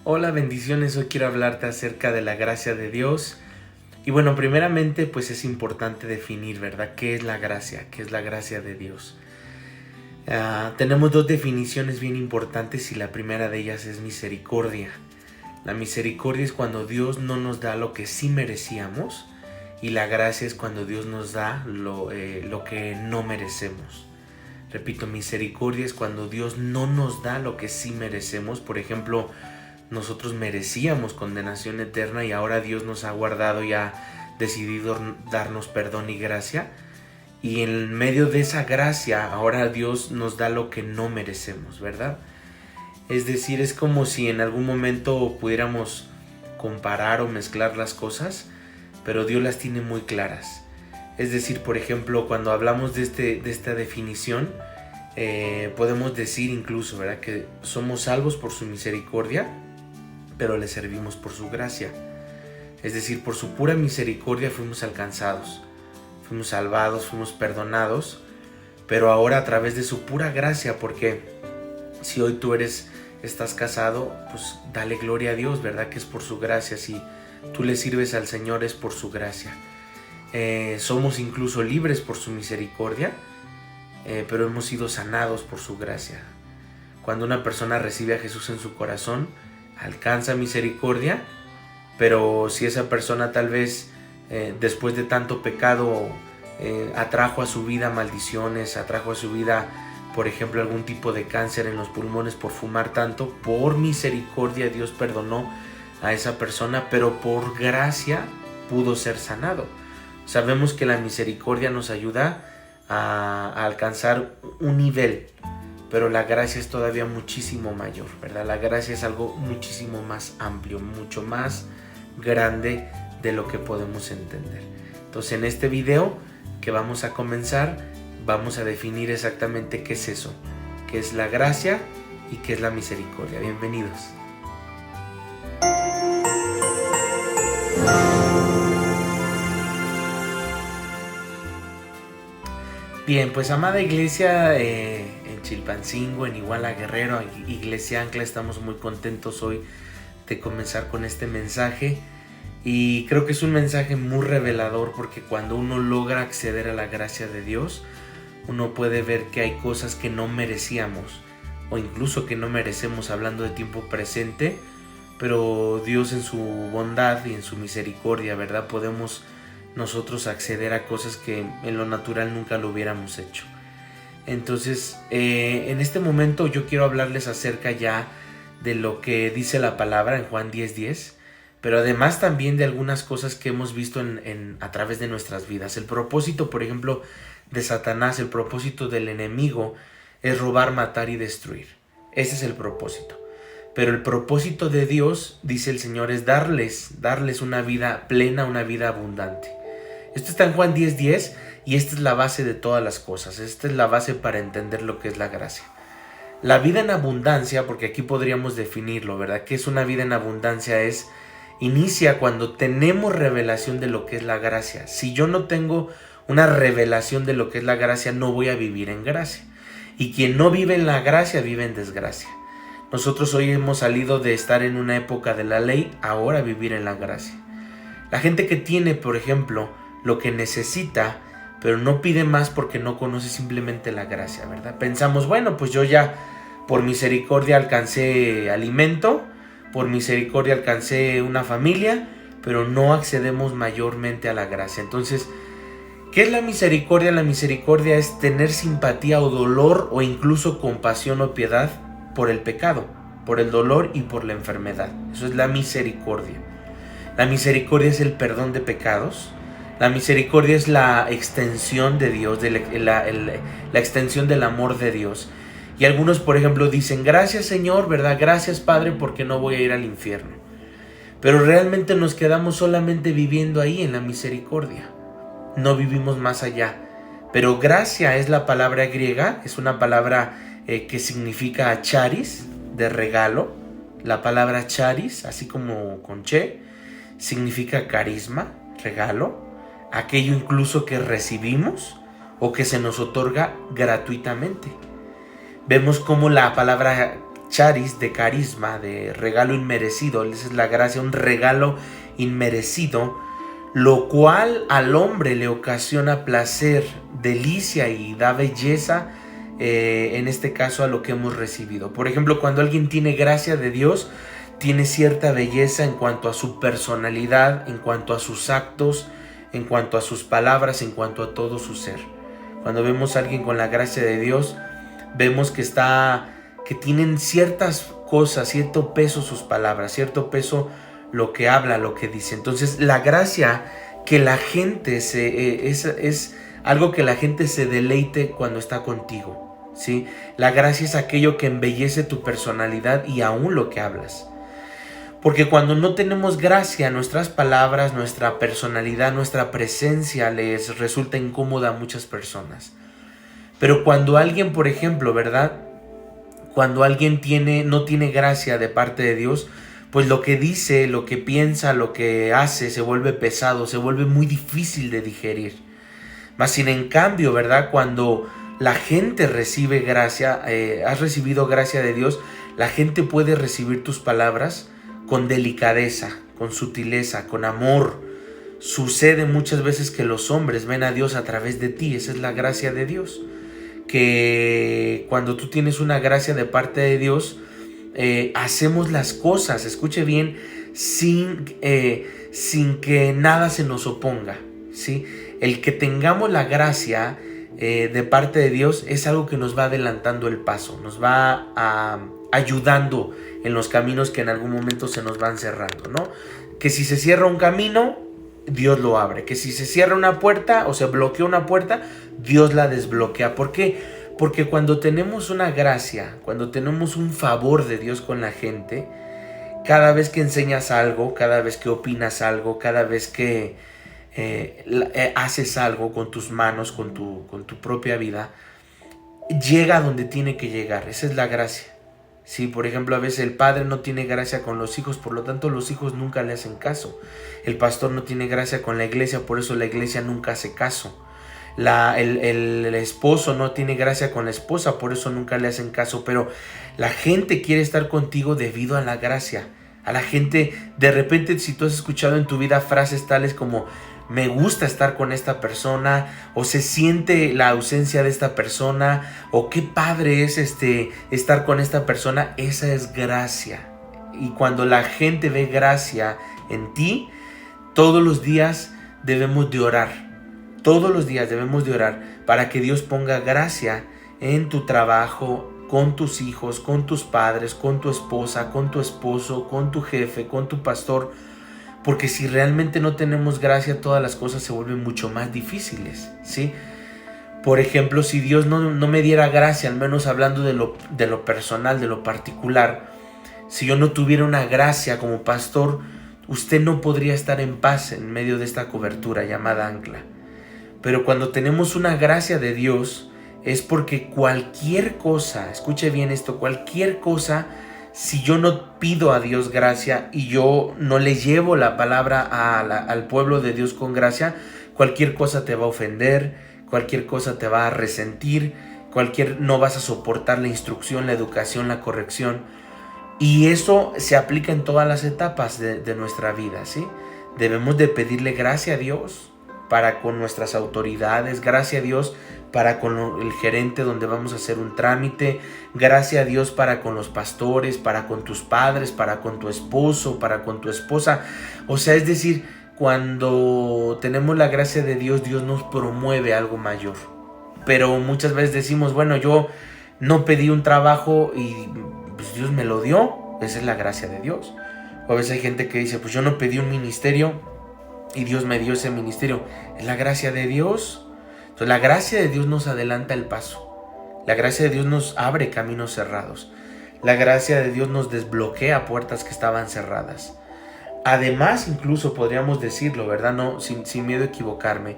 Hola, bendiciones. Hoy quiero hablarte acerca de la gracia de Dios. Y bueno, primeramente pues es importante definir, ¿verdad? ¿Qué es la gracia? ¿Qué es la gracia de Dios? Tenemos dos definiciones bien importantes y la primera de ellas es misericordia. La misericordia es cuando Dios no nos da lo que sí merecíamos y la gracia es cuando Dios nos da lo que no merecemos. Repito, misericordia es cuando Dios no nos da lo que sí merecemos. Por ejemplo, nosotros merecíamos condenación eterna y ahora Dios nos ha guardado y ha decidido darnos perdón y gracia. Y en medio de esa gracia, ahora Dios nos da lo que no merecemos, ¿verdad? Es decir, es como si en algún momento pudiéramos comparar o mezclar las cosas, pero Dios las tiene muy claras. Es decir, por ejemplo, cuando hablamos de esta definición, podemos decir incluso, ¿verdad?, que somos salvos por su misericordia, pero le servimos por su gracia. Es decir, por su pura misericordia fuimos alcanzados, fuimos salvados, fuimos perdonados, pero ahora a través de su pura gracia, porque si hoy tú estás casado, pues dale gloria a Dios, ¿verdad?, que es por su gracia. Si tú le sirves al Señor es por su gracia. Somos incluso libres por su misericordia, pero hemos sido sanados por su gracia. Cuando una persona recibe a Jesús en su corazón, alcanza misericordia, pero si esa persona tal vez después de tanto pecado atrajo a su vida maldiciones, atrajo a su vida, por ejemplo, algún tipo de cáncer en los pulmones por fumar tanto, por misericordia Dios perdonó a esa persona, pero por gracia pudo ser sanado. Sabemos que la misericordia nos ayuda a alcanzar un nivel, pero la gracia es todavía muchísimo mayor, ¿verdad? La gracia es algo muchísimo más amplio, mucho más grande de lo que podemos entender. Entonces, en este video que vamos a comenzar, vamos a definir exactamente qué es eso, qué es la gracia y qué es la misericordia. Bienvenidos. Bien, pues amada iglesia, en Chilpancingo, en Iguala Guerrero, Iglesia Ancla, estamos muy contentos hoy de comenzar con este mensaje y creo que es un mensaje muy revelador porque cuando uno logra acceder a la gracia de Dios, uno puede ver que hay cosas que no merecíamos o incluso que no merecemos hablando de tiempo presente, pero Dios en su bondad y en su misericordia, ¿verdad?, podemos nosotros acceder a cosas que en lo natural nunca lo hubiéramos hecho. Entonces, en este momento yo quiero hablarles acerca ya de lo que dice la palabra en Juan 10:10, pero además también de algunas cosas que hemos visto a través de nuestras vidas. El propósito, por ejemplo, de Satanás, el propósito del enemigo es robar, matar y destruir. Ese es el propósito. Pero el propósito de Dios, dice el Señor, es darles una vida plena, una vida abundante. Esto está en Juan 10:10 y esta es la base de todas las cosas. Esta es la base para entender lo que es la gracia. La vida en abundancia, porque aquí podríamos definirlo, ¿verdad? ¿Qué es una vida en abundancia? Inicia cuando tenemos revelación de lo que es la gracia. Si yo no tengo una revelación de lo que es la gracia, no voy a vivir en gracia. Y quien no vive en la gracia, vive en desgracia. Nosotros hoy hemos salido de estar en una época de la ley, ahora vivir en la gracia. La gente que tiene, por ejemplo, lo que necesita, pero no pide más porque no conoce simplemente la gracia, ¿verdad? Pensamos, bueno, pues yo ya por misericordia alcancé alimento, por misericordia alcancé una familia, pero no accedemos mayormente a la gracia. Entonces, ¿qué es la misericordia? La misericordia es tener simpatía o dolor o incluso compasión o piedad por el pecado, por el dolor y por la enfermedad. Eso es la misericordia. La misericordia es el perdón de pecados. La misericordia es la extensión de Dios, la extensión del amor de Dios. Y algunos, por ejemplo, dicen, gracias Señor, ¿verdad? Gracias Padre, porque no voy a ir al infierno. Pero realmente nos quedamos solamente viviendo ahí en la misericordia. No vivimos más allá. Pero gracia es la palabra griega, es una palabra que significa charis, de regalo. La palabra charis, así como con che, significa carisma, regalo. Aquello incluso que recibimos o que se nos otorga gratuitamente. Vemos cómo la palabra charis, de carisma, de regalo inmerecido. Esa es la gracia, un regalo inmerecido, lo cual al hombre le ocasiona placer, delicia y da belleza, en este caso a lo que hemos recibido. Por ejemplo, cuando alguien tiene gracia de Dios, tiene cierta belleza en cuanto a su personalidad, en cuanto a sus actos, en cuanto a sus palabras, en cuanto a todo su ser. Cuando vemos a alguien con la gracia de Dios, vemos que tienen ciertas cosas, cierto peso sus palabras, cierto peso lo que habla, lo que dice. Entonces la gracia, que la gente es algo que la gente se deleite cuando está contigo, ¿sí? La gracia es aquello que embellece tu personalidad y aún lo que hablas. Porque cuando no tenemos gracia, nuestras palabras, nuestra personalidad, nuestra presencia les resulta incómoda a muchas personas. Pero cuando alguien, por ejemplo, ¿verdad? Cuando alguien no tiene gracia de parte de Dios, pues lo que dice, lo que piensa, lo que hace se vuelve pesado, se vuelve muy difícil de digerir. Mas sin en cambio, ¿verdad? Cuando la gente recibe gracia, has recibido gracia de Dios, la gente puede recibir tus palabras con delicadeza, con sutileza, con amor. Sucede muchas veces que los hombres ven a Dios a través de ti. Esa es la gracia de Dios. Que cuando tú tienes una gracia de parte de Dios, hacemos las cosas, escuche bien, sin que nada se nos oponga, ¿sí? El que tengamos la gracia de parte de Dios es algo que nos va adelantando el paso, nos va ayudando en los caminos que en algún momento se nos van cerrando, ¿no? Que si se cierra un camino, Dios lo abre. Que si se cierra una puerta o se bloquea una puerta, Dios la desbloquea. ¿Por qué? Porque cuando tenemos una gracia, cuando tenemos un favor de Dios con la gente, cada vez que enseñas algo, cada vez que opinas algo, cada vez que haces algo con tus manos, con tu propia vida, llega a donde tiene que llegar. Esa es la gracia. Sí, por ejemplo, a veces el padre no tiene gracia con los hijos, por lo tanto los hijos nunca le hacen caso. El pastor no tiene gracia con la iglesia, por eso la iglesia nunca hace caso. El esposo no tiene gracia con la esposa, por eso nunca le hacen caso. Pero la gente quiere estar contigo debido a la gracia. A la gente, de repente, si tú has escuchado en tu vida frases tales como: me gusta estar con esta persona, o se siente la ausencia de esta persona, o qué padre es estar con esta persona. Esa es gracia. Y cuando la gente ve gracia en ti, todos los días debemos de orar. Todos los días debemos de orar para que Dios ponga gracia en tu trabajo, con tus hijos, con tus padres, con tu esposa, con tu esposo, con tu jefe, con tu pastor. Porque si realmente no tenemos gracia, todas las cosas se vuelven mucho más difíciles, ¿sí? Por ejemplo, si Dios no me diera gracia, al menos hablando de lo personal, de lo particular, si yo no tuviera una gracia como pastor, usted no podría estar en paz en medio de esta cobertura llamada ancla. Pero cuando tenemos una gracia de Dios, es porque cualquier cosa, escuche bien esto, cualquier cosa, si yo no pido a Dios gracia y yo no le llevo la palabra al pueblo de Dios con gracia, cualquier cosa te va a ofender, cualquier cosa te va a resentir, no vas a soportar la instrucción, la educación, la corrección. Y eso se aplica en todas las etapas de nuestra vida, ¿sí? Debemos de pedirle gracia a Dios para con nuestras autoridades, gracia a Dios para con el gerente donde vamos a hacer un trámite, gracia a Dios para con los pastores, para con tus padres, para con tu esposo, para con tu esposa. O sea, es decir, cuando tenemos la gracia de Dios, Dios nos promueve algo mayor. Pero muchas veces decimos, bueno, yo no pedí un trabajo y pues Dios me lo dio. Esa es la gracia de Dios. O a veces hay gente que dice, pues yo no pedí un ministerio y Dios me dio ese ministerio. Es la gracia de Dios. Entonces la gracia de Dios nos adelanta el paso. La gracia de Dios nos abre caminos cerrados. La gracia de Dios nos desbloquea puertas que estaban cerradas. Además, incluso podríamos decirlo, ¿verdad? No, sin miedo a equivocarme,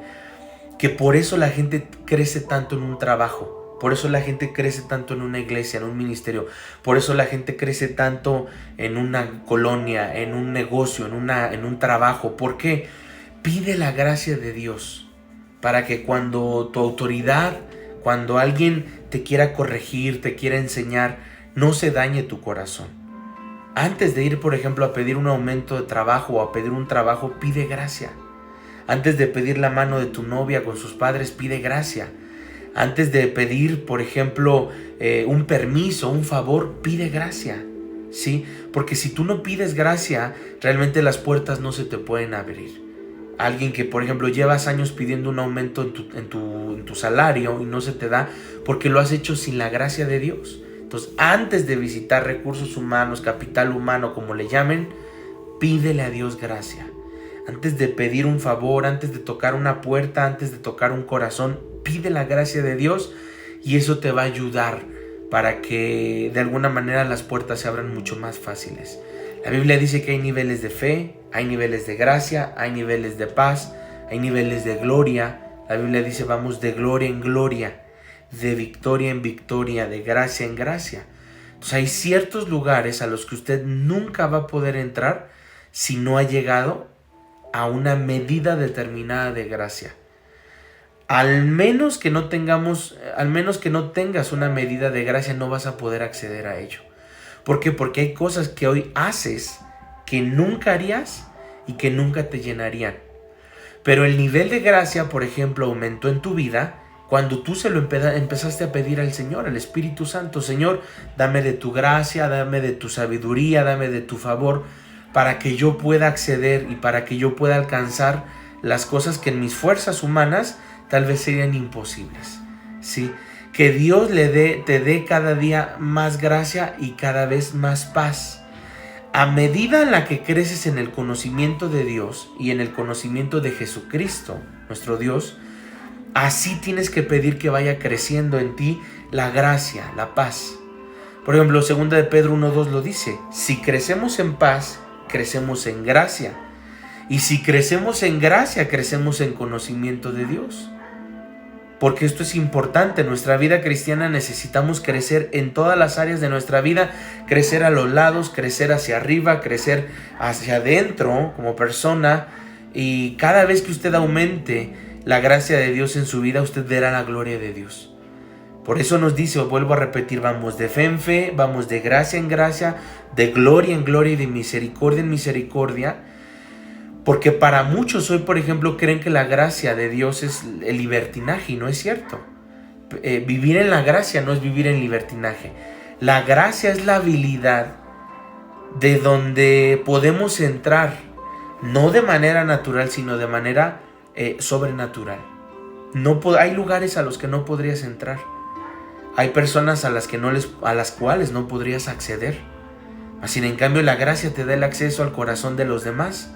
que por eso la gente crece tanto en un trabajo. Por eso la gente crece tanto en una iglesia, en un ministerio. Por eso la gente crece tanto en una colonia, en un negocio, en un trabajo. ¿Por qué? Pide la gracia de Dios para que cuando tu autoridad, cuando alguien te quiera corregir, te quiera enseñar, no se dañe tu corazón. Antes de ir, por ejemplo, a pedir un aumento de trabajo o a pedir un trabajo, pide gracia. Antes de pedir la mano de tu novia con sus padres, pide gracia. Antes de pedir, por ejemplo, un permiso, un favor, pide gracia, ¿sí? Porque si tú no pides gracia, realmente las puertas no se te pueden abrir. Alguien que, por ejemplo, llevas años pidiendo un aumento en tu salario y no se te da porque lo has hecho sin la gracia de Dios. Entonces, antes de visitar recursos humanos, capital humano, como le llamen, pídele a Dios gracia. Antes de pedir un favor, antes de tocar una puerta, antes de tocar un corazón, pide la gracia de Dios y eso te va a ayudar para que de alguna manera las puertas se abran mucho más fáciles. La Biblia dice que hay niveles de fe, hay niveles de gracia, hay niveles de paz, hay niveles de gloria. La Biblia dice vamos de gloria en gloria, de victoria en victoria, de gracia en gracia. Entonces hay ciertos lugares a los que usted nunca va a poder entrar si no ha llegado a una medida determinada de gracia. Al menos que no tengas una medida de gracia, no vas a poder acceder a ello. ¿Por qué? Porque hay cosas que hoy haces que nunca harías y que nunca te llenarían. Pero el nivel de gracia, por ejemplo, aumentó en tu vida cuando tú se lo empezaste a pedir al Señor, al Espíritu Santo. Señor, dame de tu gracia, dame de tu sabiduría, dame de tu favor, para que yo pueda acceder y para que yo pueda alcanzar las cosas que en mis fuerzas humanas tal vez serían imposibles, ¿sí? Que Dios te dé cada día más gracia y cada vez más paz. A medida en la que creces en el conocimiento de Dios y en el conocimiento de Jesucristo, nuestro Dios, así tienes que pedir que vaya creciendo en ti la gracia, la paz. Por ejemplo, 2 de Pedro 1:2 lo dice: si crecemos en paz, crecemos en gracia. Y si crecemos en gracia, crecemos en conocimiento de Dios. Porque esto es importante. En nuestra vida cristiana necesitamos crecer en todas las áreas de nuestra vida, crecer a los lados, crecer hacia arriba, crecer hacia adentro como persona, y cada vez que usted aumente la gracia de Dios en su vida, usted verá la gloria de Dios. Por eso nos dice, vuelvo a repetir, vamos de fe en fe, vamos de gracia en gracia, de gloria en gloria y de misericordia en misericordia. Porque para muchos hoy, por ejemplo, creen que la gracia de Dios es el libertinaje, y no es cierto. Vivir en la gracia no es vivir en libertinaje. La gracia es la habilidad de donde podemos entrar, no de manera natural, sino de manera sobrenatural. Hay lugares a los que no podrías entrar. Hay personas a las cuales no podrías acceder. Así, en cambio, la gracia te da el acceso al corazón de los demás.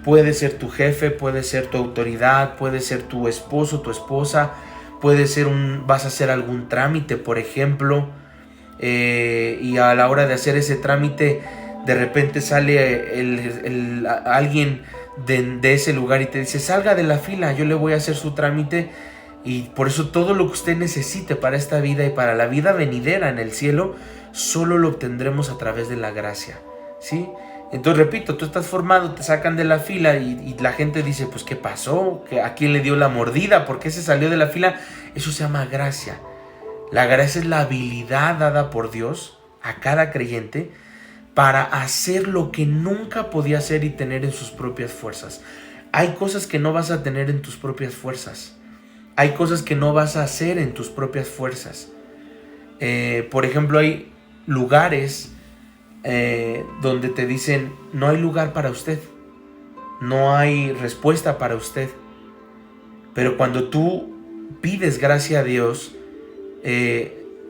Puede ser tu jefe, puede ser tu autoridad, puede ser tu esposo, tu esposa, vas a hacer algún trámite, por ejemplo, y a la hora de hacer ese trámite, de repente sale alguien de ese lugar y te dice: salga de la fila, yo le voy a hacer su trámite. Y por eso todo lo que usted necesite para esta vida y para la vida venidera en el cielo, solo lo obtendremos a través de la gracia, ¿sí? Entonces, repito, tú estás formado, te sacan de la fila y la gente dice: pues, ¿qué pasó? ¿A quién le dio la mordida? ¿Por qué se salió de la fila? Eso se llama gracia. La gracia es la habilidad dada por Dios a cada creyente para hacer lo que nunca podía hacer y tener en sus propias fuerzas. Hay cosas que no vas a tener en tus propias fuerzas. Hay cosas que no vas a hacer en tus propias fuerzas. Por ejemplo, hay lugares donde te dicen: no hay lugar para usted, no hay respuesta para usted. Pero cuando tú pides gracia a Dios,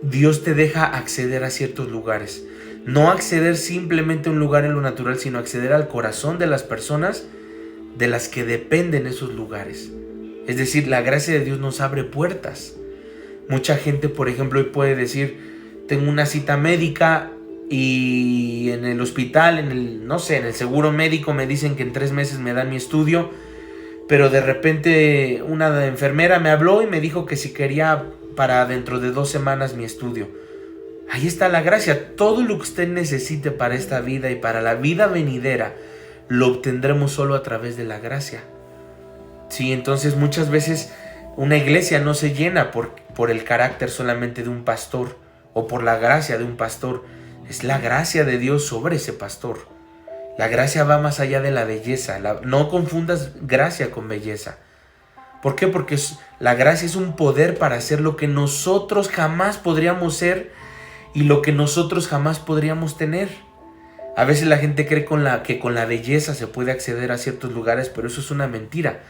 Dios te deja acceder a ciertos lugares. No acceder simplemente a un lugar en lo natural, sino acceder al corazón de las personas de las que dependen esos lugares. Es decir, la gracia de Dios nos abre puertas. Mucha gente, por ejemplo, hoy puede decir: tengo una cita médica y en el hospital, en el seguro médico me dicen que en 3 meses me dan mi estudio, pero de repente una enfermera me habló y me dijo que si quería para dentro de 2 semanas mi estudio. Ahí está la gracia. Todo lo que usted necesite para esta vida y para la vida venidera lo obtendremos solo a través de la gracia. Sí, entonces muchas veces una iglesia no se llena por el carácter solamente de un pastor o por la gracia de un pastor. Es la gracia de Dios sobre ese pastor. La gracia va más allá de la belleza. No confundas gracia con belleza. ¿Por qué? Porque la gracia es un poder para hacer lo que nosotros jamás podríamos ser y lo que nosotros jamás podríamos tener. A veces la gente cree que con la belleza se puede acceder a ciertos lugares, pero eso es una mentira.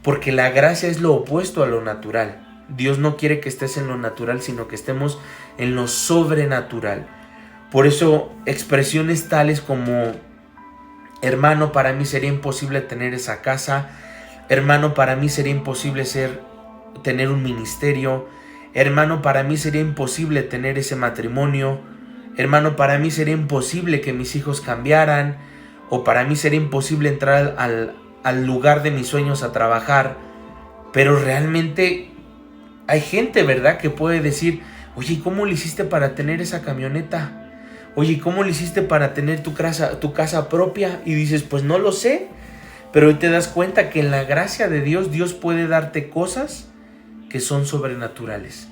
Porque la gracia es lo opuesto a lo natural. Dios no quiere que estés en lo natural, sino que estemos en lo sobrenatural. Por eso expresiones tales como: hermano, para mí sería imposible tener esa casa. Hermano, para mí sería imposible tener un ministerio. Hermano, para mí sería imposible tener ese matrimonio. Hermano, para mí sería imposible que mis hijos cambiaran. O para mí sería imposible entrar al lugar de mis sueños a trabajar. Pero realmente hay gente, ¿verdad?, que puede decir: oye, ¿cómo le hiciste para tener esa camioneta? Oye, ¿cómo le hiciste para tener tu casa propia? Y dices: pues no lo sé. Pero hoy te das cuenta que en la gracia de Dios, Dios puede darte cosas que son sobrenaturales.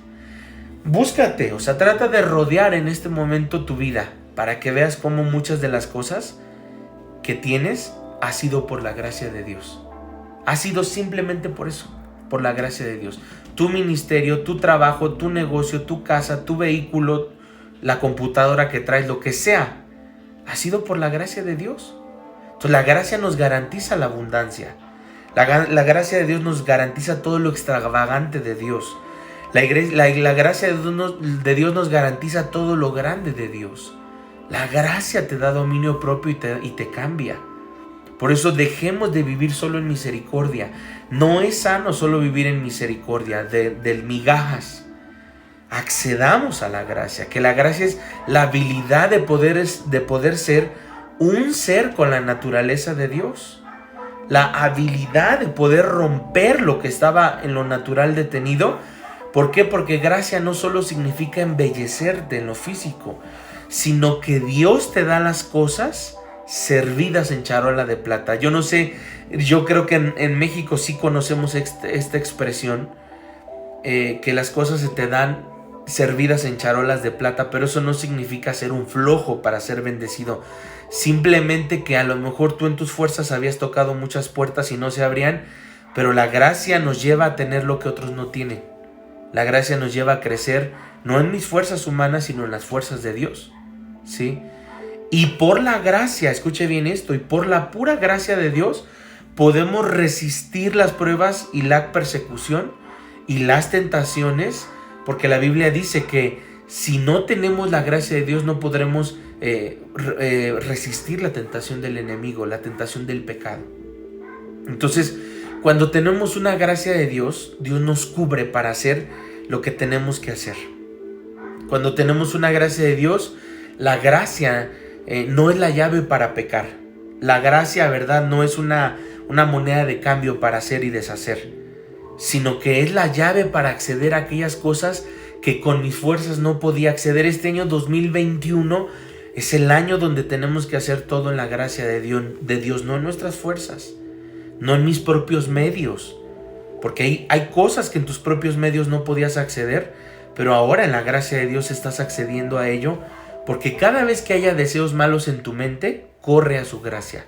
Búscate, o sea, trata de rodear en este momento tu vida para que veas cómo muchas de las cosas que tienes ha sido por la gracia de Dios. Ha sido simplemente por eso, por la gracia de Dios. Tu ministerio, tu trabajo, tu negocio, tu casa, tu vehículo, la computadora que traes, lo que sea, ha sido por la gracia de Dios. Entonces la gracia nos garantiza la abundancia. La gracia de Dios nos garantiza todo lo extravagante de Dios. La gracia de Dios nos garantiza todo lo grande de Dios. La gracia te da dominio propio y te cambia. Por eso dejemos de vivir solo en misericordia. No es sano solo vivir en misericordia, de migajas. Accedamos a la gracia, que la gracia es la habilidad de poder ser un ser con la naturaleza de Dios. La habilidad de poder romper lo que estaba en lo natural detenido. ¿Por qué? Porque gracia no solo significa embellecerte en lo físico, sino que Dios te da las cosas servidas en charola de plata. Yo no sé, yo creo que en México sí conocemos esta expresión, que las cosas se te dan servidas en charolas de plata, pero eso no significa ser un flojo para ser bendecido. Simplemente que a lo mejor tú en tus fuerzas habías tocado muchas puertas y no se abrían, pero la gracia nos lleva a tener lo que otros no tienen. La gracia nos lleva a crecer, no en mis fuerzas humanas, sino en las fuerzas de Dios, ¿sí? Y por la gracia, escuche bien esto, y por la pura gracia de Dios, podemos resistir las pruebas y la persecución y las tentaciones, porque la Biblia dice que si no tenemos la gracia de Dios no podremos resistir la tentación del enemigo, la tentación del pecado. Entonces, cuando tenemos una gracia de Dios, Dios nos cubre para hacer lo que tenemos que hacer. Cuando tenemos una gracia de Dios, la gracia no es la llave para pecar. La gracia, ¿verdad?, no es una moneda de cambio para hacer y deshacer, sino que es la llave para acceder a aquellas cosas que con mis fuerzas no podía acceder. Este año 2021 es el año donde tenemos que hacer todo en la gracia de Dios, no en nuestras fuerzas, no en mis propios medios, porque hay cosas que en tus propios medios no podías acceder, pero ahora en la gracia de Dios estás accediendo a ello, porque cada vez que haya deseos malos en tu mente, corre a su gracia.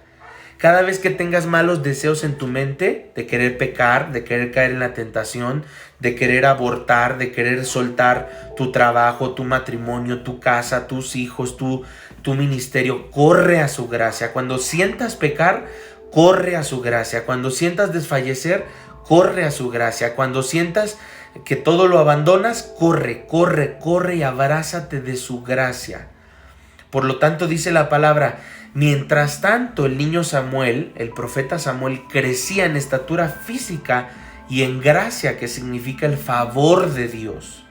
Cada vez que tengas malos deseos en tu mente, de querer pecar, de querer caer en la tentación, de querer abortar, de querer soltar tu trabajo, tu matrimonio, tu casa, tus hijos, tu ministerio, corre a su gracia. Cuando sientas pecar, corre a su gracia. Cuando sientas desfallecer, corre a su gracia. Cuando sientas que todo lo abandonas, corre y abrázate de su gracia. Por lo tanto, dice la palabra: mientras tanto, el niño Samuel, el profeta Samuel, crecía en estatura física y en gracia, que significa el favor de Dios.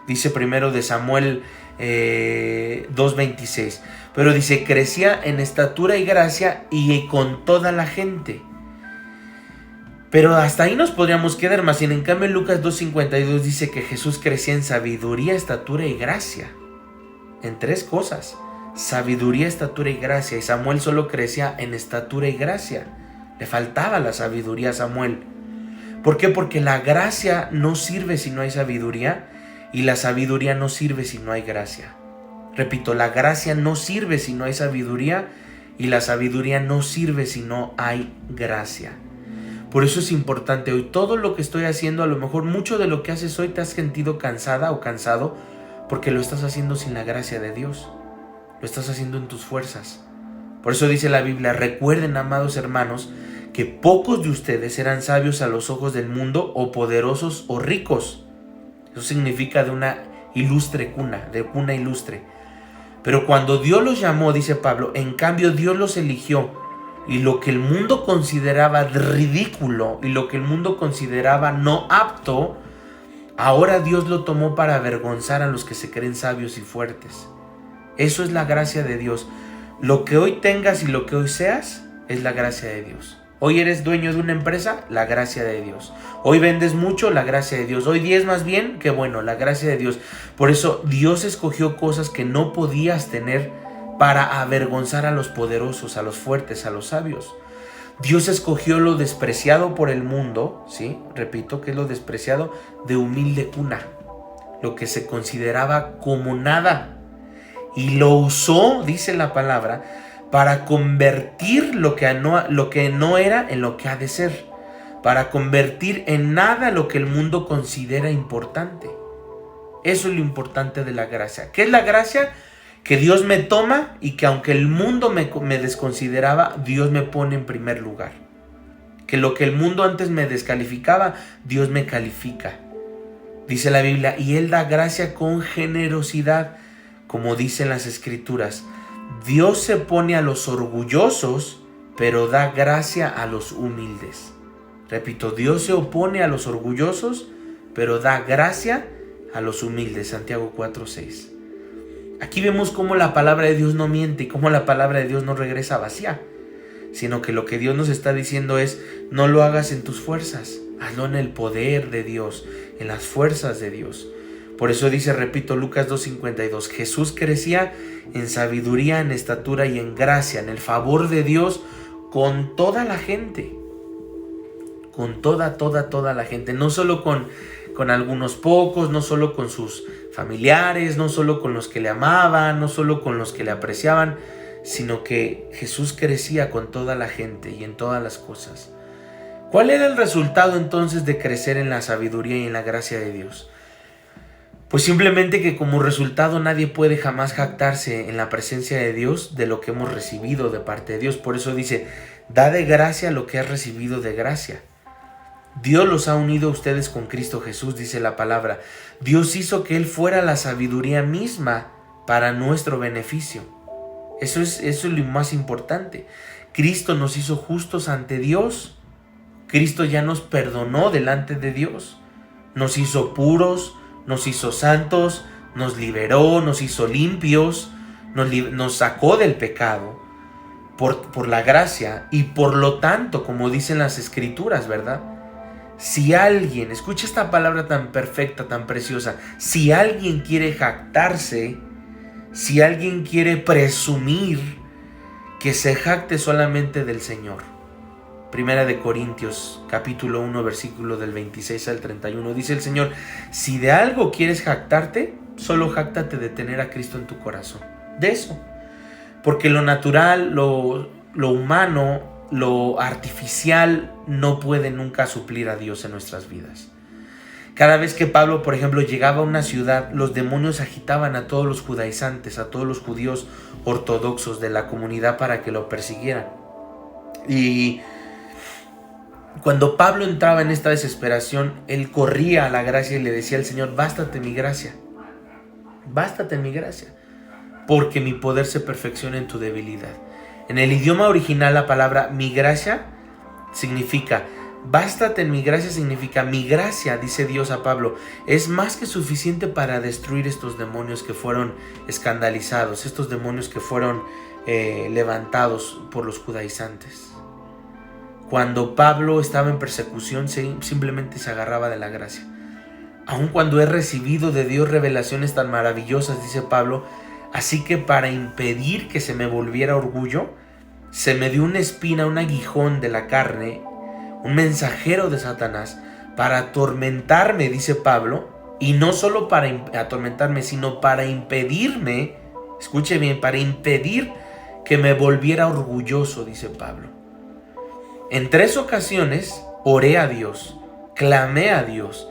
Dice primero de Samuel 2:26. Pero dice, crecía en estatura y gracia y con toda la gente. Pero hasta ahí nos podríamos quedar, más. En cambio, en Lucas 2:52 dice que Jesús crecía en sabiduría, estatura y gracia. En tres cosas: sabiduría, estatura y gracia. Y Samuel solo crecía en estatura y gracia. Le faltaba la sabiduría a Samuel. ¿Por qué? Porque la gracia no sirve si no hay sabiduría, y la sabiduría no sirve si no hay gracia. Repito, la gracia no sirve si no hay sabiduría y la sabiduría no sirve si no hay gracia. Por eso es importante hoy, todo lo que estoy haciendo, a lo mejor mucho de lo que haces hoy te has sentido cansada o cansado porque lo estás haciendo sin la gracia de Dios. Lo estás haciendo en tus fuerzas. Por eso dice la Biblia, recuerden, amados hermanos, que pocos de ustedes eran sabios a los ojos del mundo o poderosos o ricos. Eso significa de una ilustre cuna, de cuna ilustre. Pero cuando Dios los llamó, dice Pablo, en cambio Dios los eligió, y lo que el mundo consideraba ridículo y lo que el mundo consideraba no apto, ahora Dios lo tomó para avergonzar a los que se creen sabios y fuertes. Eso es la gracia de Dios. Lo que hoy tengas y lo que hoy seas es la gracia de Dios. Hoy eres dueño de una empresa, la gracia de Dios. Hoy vendes mucho, la gracia de Dios. Hoy diezmas bien, qué bueno, la gracia de Dios. Por eso Dios escogió cosas que no podías tener para avergonzar a los poderosos, a los fuertes, a los sabios. Dios escogió lo despreciado por el mundo, ¿sí? Repito, que es lo despreciado de humilde cuna, lo que se consideraba como nada. Y lo usó, dice la palabra, para convertir lo que no era en lo que ha de ser, para convertir en nada lo que el mundo considera importante. Eso es lo importante de la gracia. ¿Qué es la gracia? Que Dios me toma y que aunque el mundo me desconsideraba, Dios me pone en primer lugar. Que lo que el mundo antes me descalificaba, Dios me califica. Dice la Biblia, y Él da gracia con generosidad, como dicen las Escrituras. Dios se opone a los orgullosos, pero da gracia a los humildes. Repito, Dios se opone a los orgullosos, pero da gracia a los humildes. Santiago 4:6. Aquí vemos cómo la palabra de Dios no miente y cómo la palabra de Dios no regresa vacía, sino que lo que Dios nos está diciendo es, no lo hagas en tus fuerzas, hazlo en el poder de Dios, en las fuerzas de Dios. Por eso dice, repito, Lucas 2:52, Jesús crecía en sabiduría, en estatura y en gracia, en el favor de Dios con toda la gente. Con toda la gente. No solo con algunos pocos, no solo con sus familiares, no solo con los que le amaban, no solo con los que le apreciaban, sino que Jesús crecía con toda la gente y en todas las cosas. ¿Cuál era el resultado entonces de crecer en la sabiduría y en la gracia de Dios? Pues simplemente que como resultado nadie puede jamás jactarse en la presencia de Dios de lo que hemos recibido de parte de Dios. Por eso dice, da de gracia lo que has recibido de gracia. Dios los ha unido a ustedes con Cristo Jesús, dice la palabra. Dios hizo que Él fuera la sabiduría misma para nuestro beneficio. Eso es lo más importante. Cristo nos hizo justos ante Dios. Cristo ya nos perdonó delante de Dios. Nos hizo puros, nos hizo santos, nos liberó, nos hizo limpios, nos sacó del pecado por la gracia. Y por lo tanto, como dicen las Escrituras, ¿verdad? Si alguien, escucha esta palabra tan perfecta, tan preciosa, si alguien quiere jactarse, si alguien quiere presumir, que se jacte solamente del Señor. Primera de Corintios, capítulo 1, versículo del 26 al 31, dice el Señor, si de algo quieres jactarte, solo jáctate de tener a Cristo en tu corazón. De eso. Porque lo natural, lo humano, lo artificial no puede nunca suplir a Dios en nuestras vidas. Cada vez que Pablo, por ejemplo, llegaba a una ciudad, los demonios agitaban a todos los judaizantes, a todos los judíos ortodoxos de la comunidad para que lo persiguieran. Y cuando Pablo entraba en esta desesperación, él corría a la gracia y le decía al Señor, bástate mi gracia, porque mi poder se perfecciona en tu debilidad. En el idioma original la palabra mi gracia significa, bástate en mi gracia significa, mi gracia, dice Dios a Pablo, es más que suficiente para destruir estos demonios que fueron escandalizados, estos demonios que fueron levantados por los judaizantes. Cuando Pablo estaba en persecución, simplemente se agarraba de la gracia. Aun cuando he recibido de Dios revelaciones tan maravillosas, dice Pablo, así que para impedir que se me volviera orgullo, se me dio una espina, un aguijón de la carne, un mensajero de Satanás, para atormentarme, dice Pablo, Y no solo para atormentarme, sino para impedirme, escuche bien, para impedir que me volviera orgulloso, dice Pablo. En 3 ocasiones oré a Dios, clamé a Dios.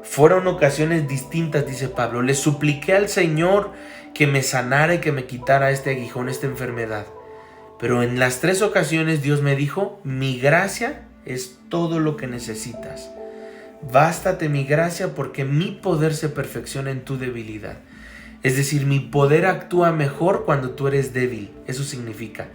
Fueron ocasiones distintas, dice Pablo. Le supliqué al Señor que me sanara y que me quitara este aguijón, esta enfermedad. Pero en las 3 ocasiones Dios me dijo: mi gracia es todo lo que necesitas. Bástate mi gracia, porque mi poder se perfecciona en tu debilidad. Es decir, mi poder actúa mejor cuando tú eres débil. Eso significa,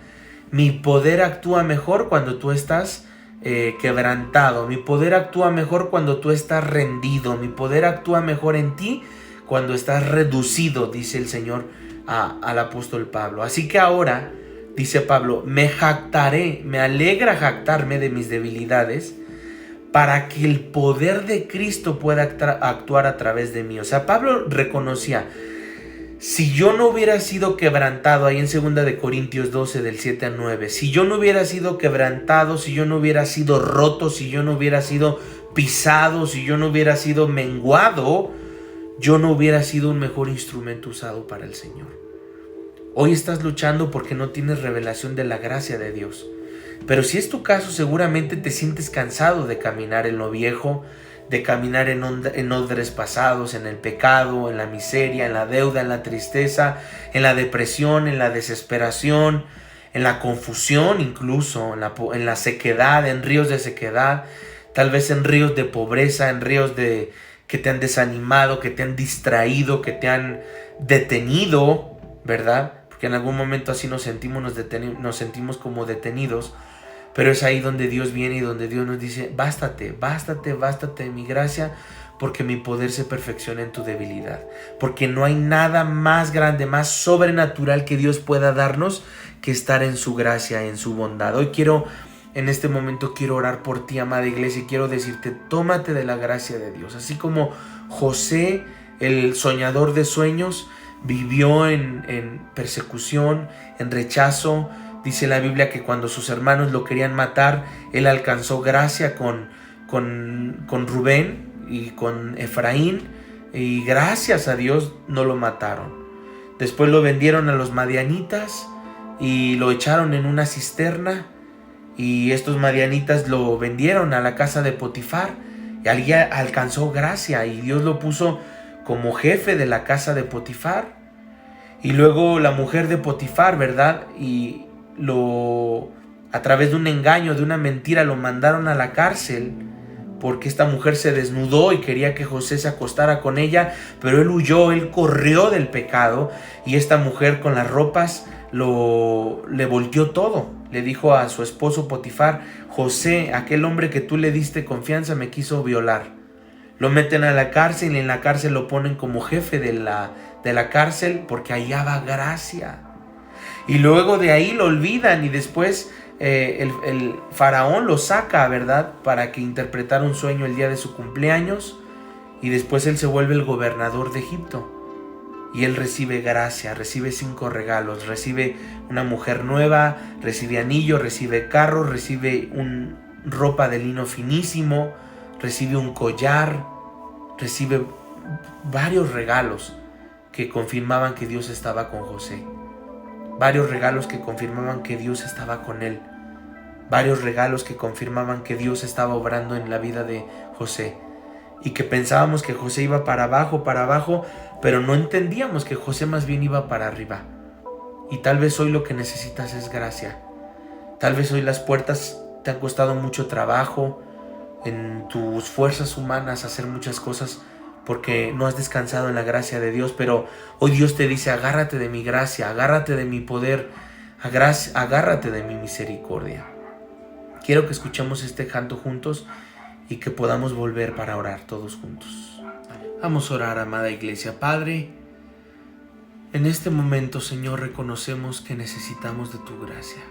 mi poder actúa mejor cuando tú estás quebrantado. Mi poder actúa mejor cuando tú estás rendido. Mi poder actúa mejor en ti cuando estás reducido, dice el Señor al apóstol Pablo. Así que ahora, dice Pablo, me jactaré, me alegra jactarme de mis debilidades, para que el poder de Cristo pueda actuar a través de mí. O sea, Pablo reconocía, si yo no hubiera sido quebrantado, ahí en 2 de Corintios 12, del 7 al 9, si yo no hubiera sido quebrantado, si yo no hubiera sido roto, si yo no hubiera sido pisado, si yo no hubiera sido menguado, yo no hubiera sido un mejor instrumento usado para el Señor. Hoy estás luchando porque no tienes revelación de la gracia de Dios. Pero si es tu caso, seguramente te sientes cansado de caminar en lo viejo, de caminar en odres pasados, en el pecado, en la miseria, en la deuda, en la tristeza, en la depresión, en la desesperación, en la confusión, incluso en la sequedad, en ríos de sequedad, tal vez en ríos de pobreza, en ríos que te han desanimado, que te han distraído, que te han detenido, ¿verdad? Porque en algún momento así nos sentimos como detenidos. Pero es ahí donde Dios viene y donde Dios nos dice: bástate de mi gracia, porque mi poder se perfecciona en tu debilidad. Porque no hay nada más grande, más sobrenatural que Dios pueda darnos que estar en su gracia, en su bondad. Hoy en este momento quiero orar por ti, amada iglesia, y quiero decirte: tómate de la gracia de Dios. Así como José, el soñador de sueños, vivió en persecución, en rechazo. Dice la Biblia que cuando sus hermanos lo querían matar, él alcanzó gracia con Rubén y con Efraín, y gracias a Dios no lo mataron. Después lo vendieron a los madianitas y lo echaron en una cisterna, y estos madianitas lo vendieron a la casa de Potifar, y allí alcanzó gracia y Dios lo puso como jefe de la casa de Potifar. Y luego la mujer de Potifar, ¿verdad? Y a través de un engaño, de una mentira, lo mandaron a la cárcel, porque esta mujer se desnudó y quería que José se acostara con ella, pero él huyó, él corrió del pecado, y esta mujer con las ropas le volteó todo. Le dijo a su esposo Potifar: José, aquel hombre que tú le diste confianza, me quiso violar. Lo meten a la cárcel y en la cárcel lo ponen como jefe de la cárcel, porque hallaba gracia. Y luego de ahí lo olvidan, y después el faraón lo saca, ¿verdad?, para que interpretara un sueño el día de su cumpleaños, y después él se vuelve el gobernador de Egipto. Y él recibe gracia, recibe 5 regalos, recibe una mujer nueva, recibe anillo, recibe carro, recibe ropa de lino finísimo, recibe un collar, recibe varios regalos que confirmaban que Dios estaba con José. Varios regalos que confirmaban que Dios estaba con él. Varios regalos que confirmaban que Dios estaba obrando en la vida de José. Y que pensábamos que José iba para abajo, pero no entendíamos que José más bien iba para arriba. Y tal vez hoy lo que necesitas es gracia. Tal vez hoy las puertas te han costado mucho trabajo, en tus fuerzas humanas, hacer muchas cosas, porque no has descansado en la gracia de Dios. Pero hoy Dios te dice: agárrate de mi gracia, agárrate de mi poder, agárrate de mi misericordia. Quiero que escuchemos este canto juntos y que podamos volver para orar todos juntos. Vamos a orar, amada iglesia. Padre, en este momento, Señor, reconocemos que necesitamos de tu gracia.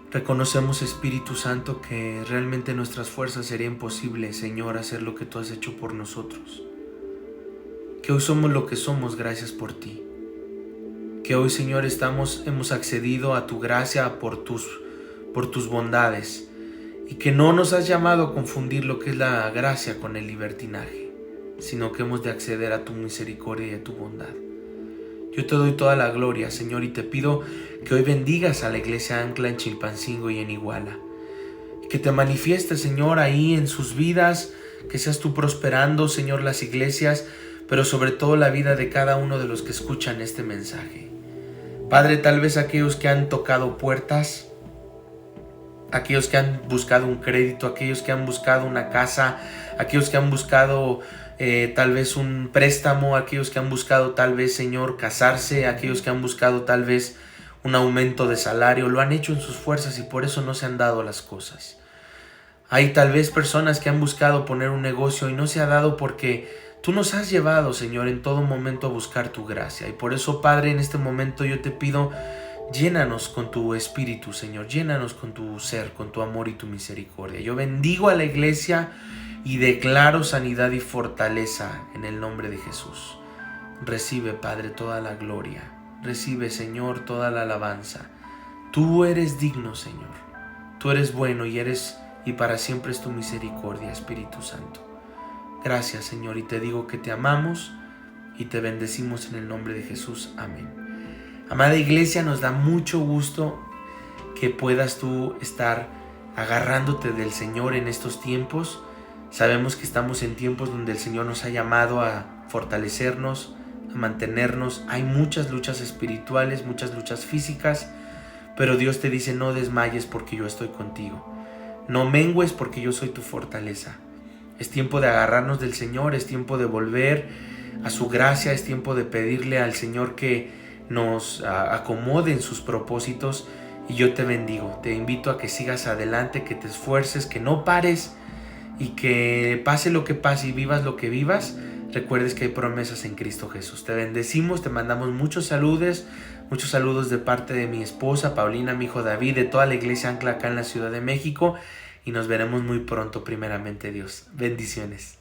Reconocemos, Espíritu Santo, que realmente en nuestras fuerzas sería imposible, Señor, hacer lo que tú has hecho por nosotros. Que hoy somos lo que somos gracias por ti. Que hoy, Señor, hemos accedido a tu gracia por tus bondades, y que no nos has llamado a confundir lo que es la gracia con el libertinaje. sino que hemos de acceder a tu misericordia y a tu bondad. Yo te doy toda la gloria, Señor, y te pido que hoy bendigas a la Iglesia Ancla en Chilpancingo y en Iguala. Que te manifiestes, Señor, ahí en sus vidas, que seas tú prosperando, Señor, las iglesias, pero sobre todo la vida de cada uno de los que escuchan este mensaje. Padre, tal vez aquellos que han tocado puertas, aquellos que han buscado un crédito, aquellos que han buscado una casa, aquellos que han buscado tal vez un préstamo, aquellos que han buscado tal vez, Señor, casarse, aquellos que han buscado tal vez un aumento de salario, lo han hecho en sus fuerzas y por eso no se han dado las cosas. Hay tal vez personas que han buscado poner un negocio y no se ha dado porque tú nos has llevado, Señor, en todo momento a buscar tu gracia. Y por eso, Padre, en este momento yo te pido, llénanos con tu espíritu, Señor, llénanos con tu ser, con tu amor y tu misericordia. Yo bendigo a la iglesia y declaro sanidad y fortaleza en el nombre de Jesús. Recibe, Padre, toda la gloria. Recibe, Señor, toda la alabanza. Tú eres digno, Señor. Tú eres bueno y para siempre es tu misericordia, Espíritu Santo. Gracias, Señor, y te digo que te amamos y te bendecimos en el nombre de Jesús. Amén. Amada iglesia, nos da mucho gusto que puedas tú estar agarrándote del Señor en estos tiempos. Sabemos que estamos en tiempos donde el Señor nos ha llamado a fortalecernos, a mantenernos. Hay muchas luchas espirituales, muchas luchas físicas, pero Dios te dice: no desmayes porque yo estoy contigo. No mengues porque yo soy tu fortaleza. Es tiempo de agarrarnos del Señor, es tiempo de volver a su gracia, es tiempo de pedirle al Señor que nos acomode en sus propósitos. Y yo te bendigo, te invito a que sigas adelante, que te esfuerces, que no pares y que pase lo que pase y vivas lo que vivas, recuerdes que hay promesas en Cristo Jesús. Te bendecimos, te mandamos muchos saludos de parte de mi esposa Paulina, mi hijo David, de toda la iglesia Ancla acá en la Ciudad de México, y nos veremos muy pronto, primeramente Dios. Bendiciones.